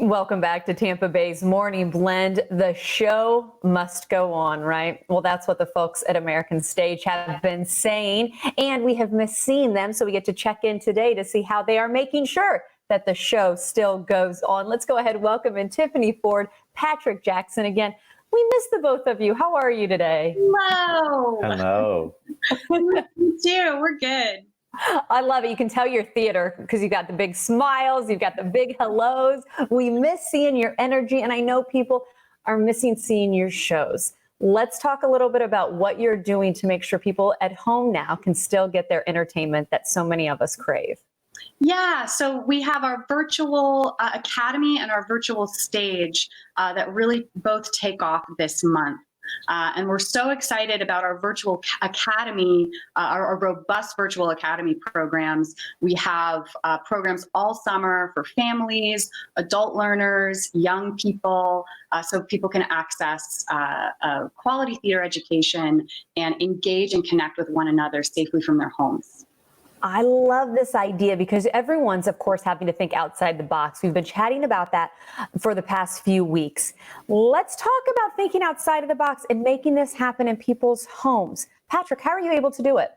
Welcome back to Tampa Bay's Morning Blend. The show must go on, right? Well, that's what the folks at American Stage have been saying, and we have missed seeing them, so we get to check in today to see how they are making sure that the show still goes on. Let's go ahead and welcome in Tiffany Ford, Patrick Jackson again. We miss the both of you. How are you today? Hello. Hello. Me too. We're good. I love it. You can tell you're theater because you got the big smiles, you've got the big hellos. We miss seeing your energy, and I know people are missing seeing your shows. Let's talk a little bit about what you're doing to make sure people at home now can still get their entertainment that so many of us crave. Yeah, so we have our virtual academy and our virtual stage that really both take off this month. And we're so excited about our virtual academy, our robust virtual academy programs. We have programs all summer for families, adult learners, young people, so people can access quality theater education and engage and connect with one another safely from their homes. I love this idea because everyone's, of course, having to think outside the box. We've been chatting about that for the past few weeks. Let's talk about thinking outside of the box and making this happen in people's homes. Patrick, how are you able to do it?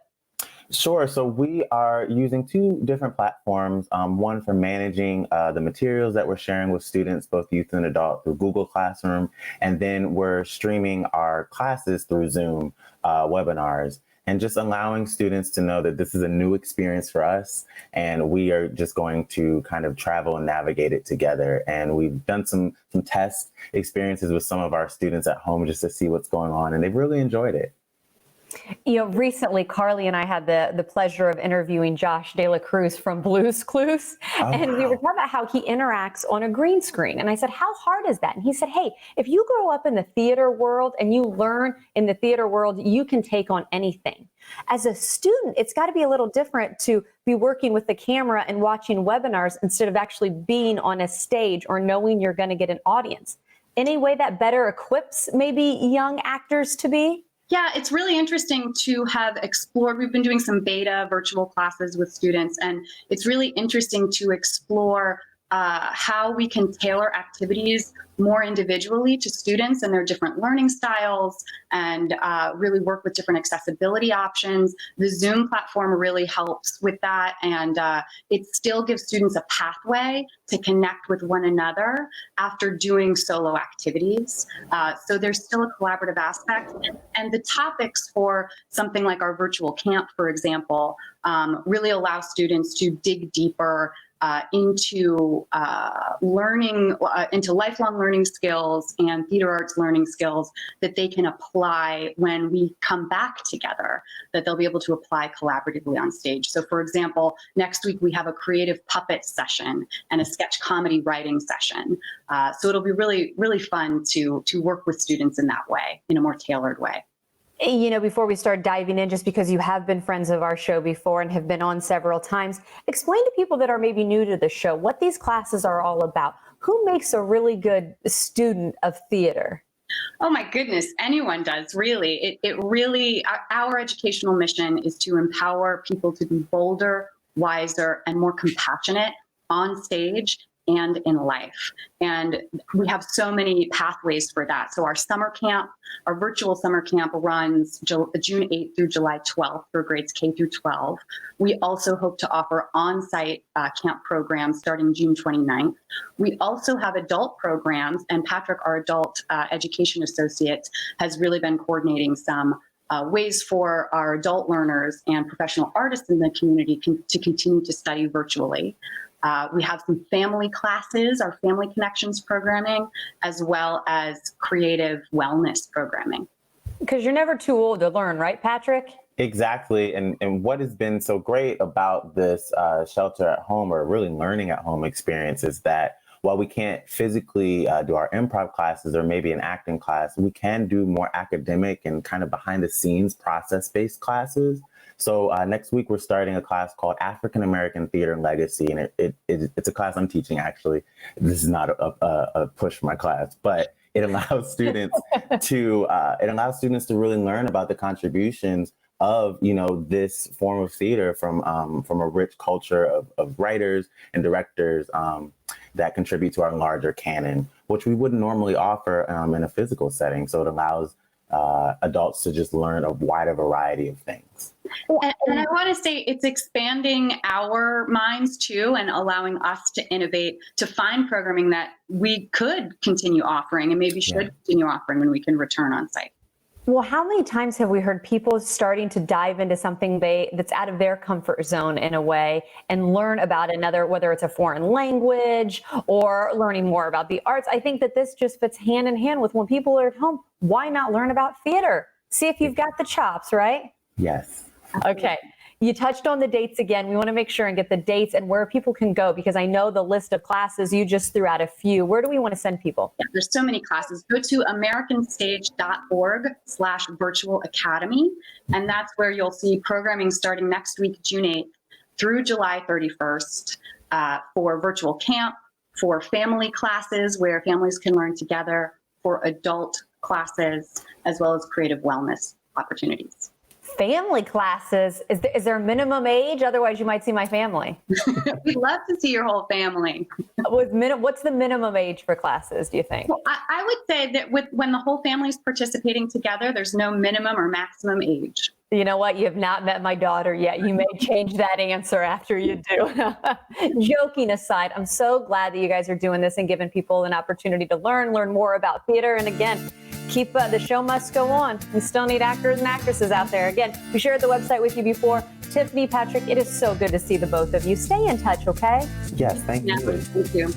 Sure. So we are using two different platforms, one for managing the materials that we're sharing with students, both youth and adult, through Google Classroom, and then we're streaming our classes through Zoom webinars. And just allowing students to know that this is a new experience for us, and we are just going to kind of travel and navigate it together. And we've done some test experiences with some of our students at home just to see what's going on, and they've really enjoyed it. You know, recently, Carly and I had the pleasure of interviewing Josh De La Cruz from Blue's Clues. And we were talking about how he interacts on a green screen. And I said, how hard is that? And he said, hey, if you grow up in the theater world and you learn in the theater world, you can take on anything. As a student, it's got to be a little different to be working with the camera and watching webinars instead of actually being on a stage or knowing you're going to get an audience. Any way that better equips maybe young actors to be? Yeah, it's really interesting to have explored. We've been doing some beta virtual classes with students, and it's really interesting to explore how we can tailor activities more individually to students and their different learning styles, and really work with different accessibility options. The Zoom platform really helps with that, and it still gives students a pathway to connect with one another after doing solo activities. So there's still a collaborative aspect, and the topics for something like our virtual camp, for example, really allow students to dig deeper into learning, into lifelong learning skills and theater arts learning skills that they can apply when we come back together, that they'll be able to apply collaboratively on stage. So for example, next week we have a creative puppet session and a sketch comedy writing session. So it'll be really, really fun to work with students in that way, in a more tailored way. You know, before we start diving in, just because you have been friends of our show before and have been on several times, explain to people that are maybe new to the show what these classes are all about. Who makes a really good student of theater? Oh my goodness, anyone does, really. It really, our educational mission is to empower people to be bolder, wiser, and more compassionate on stage and in life. And we have so many pathways for that. So our summer camp, our virtual summer camp runs June 8th through July 12th for grades K through 12. We also hope to offer on-site camp programs starting June 29th. We also have adult programs, and Patrick, our adult education associate, has really been coordinating some ways for our adult learners and professional artists in the community to continue to study virtually. We have some family classes, our Family Connections programming, as well as creative wellness programming. Because you're never too old to learn, right, Patrick? Exactly. And what has been so great about this shelter at home, or really learning at home experience, is that while we can't physically do our improv classes or maybe an acting class, we can do more academic and kind of behind the scenes process-based classes. So next week, we're starting a class called African American Theater and Legacy. And it's a class I'm teaching, actually. This is not a push for my class, but it allows students to really learn about the contributions of, you know, this form of theater from a rich culture of writers and directors that contribute to our larger canon, which we wouldn't normally offer in a physical setting. So it allows adults to just learn a wider variety of things. And I want to say it's expanding our minds too, and allowing us to innovate, to find programming that we could continue offering and maybe should continue offering when we can return on site. Well, how many times have we heard people starting to dive into something that's out of their comfort zone in a way and learn about another, whether it's a foreign language or learning more about the arts? I think that this just fits hand in hand with when people are at home. Why not learn about theater? See if you've got the chops, right? Yes. Okay. You touched on the dates again. We want to make sure and get the dates and where people can go, because I know the list of classes, you just threw out a few. Where do we want to send people? Yeah, there's so many classes. Go to americanstage.org/virtual academy. And that's where you'll see programming starting next week, June 8th through July 31st for virtual camp, for family classes where families can learn together, for adult classes, as well as creative wellness opportunities. Family classes, is there a minimum age? Otherwise, you might see my family. We'd love to see your whole family. What's the minimum age for classes, do you think? Well, I would say that when the whole family is participating together, there's no minimum or maximum age. You know what? You have not met my daughter yet. You may change that answer after you do. Joking aside, I'm so glad that you guys are doing this and giving people an opportunity to learn more about theater. And again, keep the show must go on. We still need actors and actresses out there. Again, we shared the website with you before. Tiffany, Patrick, it is so good to see the both of you. Stay in touch, okay? Yes, thank you. Thank you.